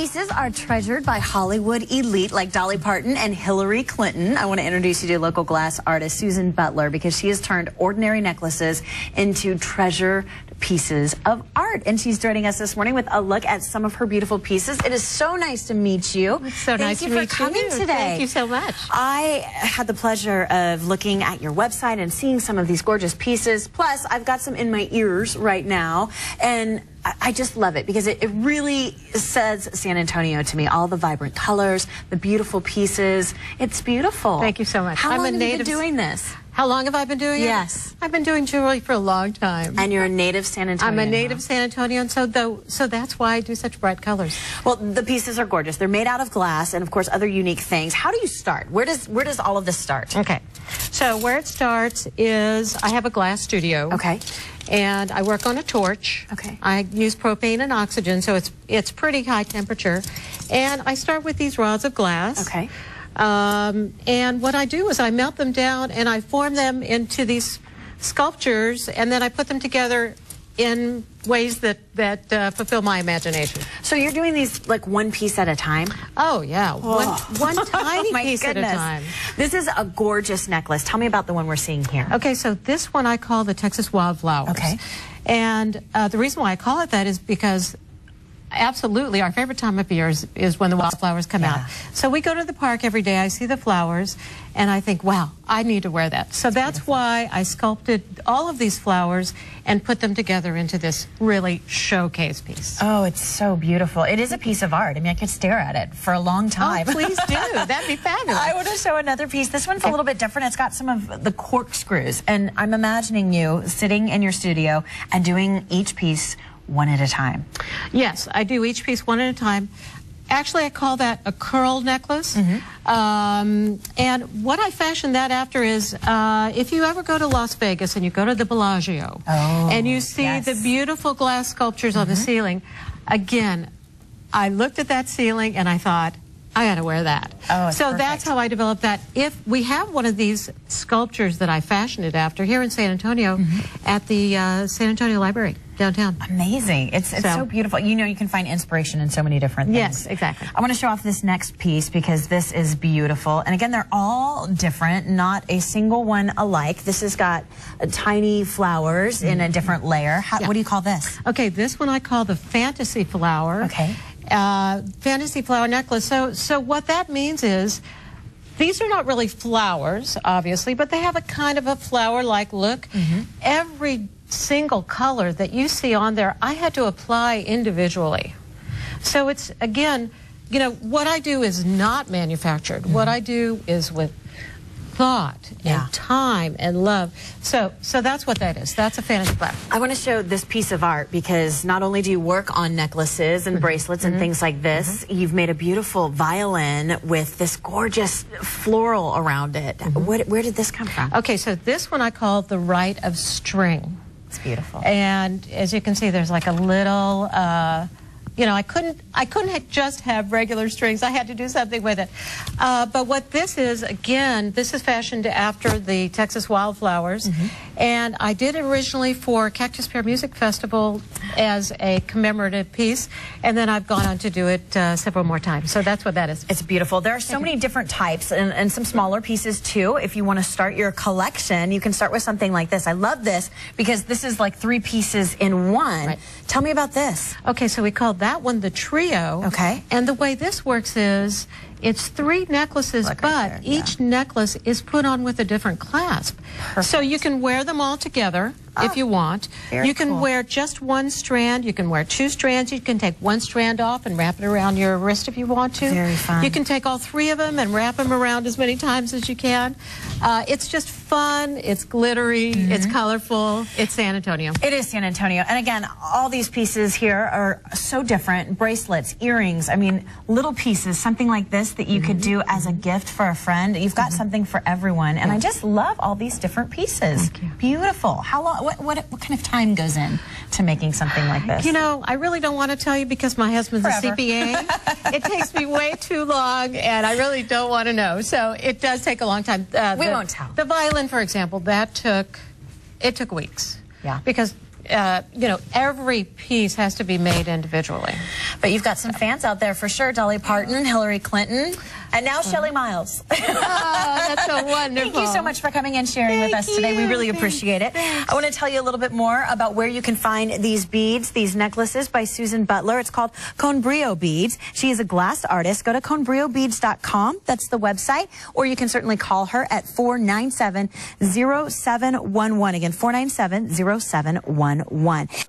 pieces are treasured by Hollywood elite like Dolly Parton and Hillary Clinton. I want to introduce you to local glass artist Susan Butler because she has turned ordinary necklaces into treasure pieces of art. And she's joining us this morning with a look at some of her beautiful pieces. It is so nice to meet you. It's so nice to meet you. Thank you for coming today. Thank you so much. I had the pleasure of looking at your website and seeing some of these gorgeous pieces. Plus, I've got some in my ears right now. And I just love it because it really says San Antonio to me. All the vibrant colors, the beautiful pieces. It's beautiful. Thank you so much. How long have you been doing this? How long have I been doing it? Yes. I've been doing jewelry for a long time. And you're a native San Antonian. I'm a native San Antonian, so that's why I do such bright colors. Well, the pieces are gorgeous. They're made out of glass and, of course, other unique things. How do you start? Where does all of this start? Okay. So where it starts is I have a glass studio. Okay. And I work on a torch. Okay. I use propane and oxygen, so it's pretty high temperature. And I start with these rods of glass. Okay. And what I do is I melt them down and I form them into these sculptures, and then I put them together in ways that fulfill my imagination. So you're doing these like one piece at a time? Oh, yeah. One tiny piece at a time. This is a gorgeous necklace. Tell me about the one we're seeing here. Okay, so this one I call the Texas Wildflowers. Okay. And the reason why I call it that is because absolutely our favorite time of year is when the wildflowers come out. So we go to the park every day, I see the flowers, and I think, wow, I need to wear that. So that's why I sculpted all of these flowers and put them together into this really showcase piece. Oh, it's so beautiful. It is a piece of art. I mean, I could stare at it for a long time. Oh, please do. That'd be fabulous. I want to show another piece. This one's a little bit different. It's got some of the corkscrews, and I'm imagining you sitting in your studio and doing each piece one at a time. Yes, I do each piece one at a time. Actually, I call that a curl necklace. And what I fashioned that after is, if you ever go to Las Vegas and you go to the Bellagio, and you see the beautiful glass sculptures on the ceiling, again, I looked at that ceiling and I thought, I gotta wear that. So that's how I developed that. If we have one of these sculptures that I fashioned it after here in San Antonio at the San Antonio Library downtown. Amazing. It's so beautiful. You know, you can find inspiration in so many different things. Yes, exactly. I want to show off this next piece because this is beautiful. And again, they're all different, not a single one alike. This has got tiny flowers in a different layer. What do you call this? Okay, this one I call the Fantasy Flower. Okay. Fantasy flower necklace. So what that means is these are not really flowers, obviously, but they have a kind of a flower-like look. Every single color that you see on there, I had to apply individually. So it's, again, you know, what I do is not manufactured. What I do is with thought and time and love. So that's what that is. That's a fantasy flower. I want to show this piece of art because not only do you work on necklaces and bracelets and things like this, you've made a beautiful violin with this gorgeous floral around it. Where did this come from? Okay, so this one I call the Rite of String. It's beautiful. And as you can see, there's like a little you know, I couldn't just have regular strings. I had to do something with it. But what this is, again, this is fashioned after the Texas Wildflowers. And I did it originally for Cactus Pear Music Festival as a commemorative piece. And then I've gone on to do it several more times. So that's what that is. It's beautiful. There are so many different types and some smaller pieces too. If you want to start your collection, you can start with something like this. I love this because this is like 3 pieces in one. Right. Tell me about this. Okay, so we called that one the trio. Okay. And the way this works is it's 3 necklaces, but each necklace is put on with a different clasp. So you can wear them all together if you want. You can wear just one strand. You can wear 2 strands. You can take 1 strand off and wrap it around your wrist if you want to. Very fun. You can take all 3 of them and wrap them around as many times as you can. It's just fun. It's glittery. It's colorful. It's San Antonio. It is San Antonio. And again, all these pieces here are so different. Bracelets, earrings, I mean, little pieces, something like this that you could do as a gift for a friend. You've got something for everyone. And I just love all these different pieces. Thank you. Beautiful. How long? What kind of time goes in to making something like this? You know, I really don't want to tell you because my husband's a CPA. It takes me way too long, and I really don't want to know. So it does take a long time. We won't tell. The violin, for example, it took weeks. Yeah. Because every piece has to be made individually. But you've got some fans out there for sure. Dolly Parton, Hillary Clinton, and now Shelley Miles. Oh, that's so wonderful. Thank you so much for coming and sharing with us today. We really appreciate it. I want to tell you a little bit more about where you can find these beads, these necklaces by Susan Butler. It's called Conebrio Beads. She is a glass artist. Go to conebriobeads.com. That's the website. Or you can certainly call her at 497-0711. Again, 497-0711.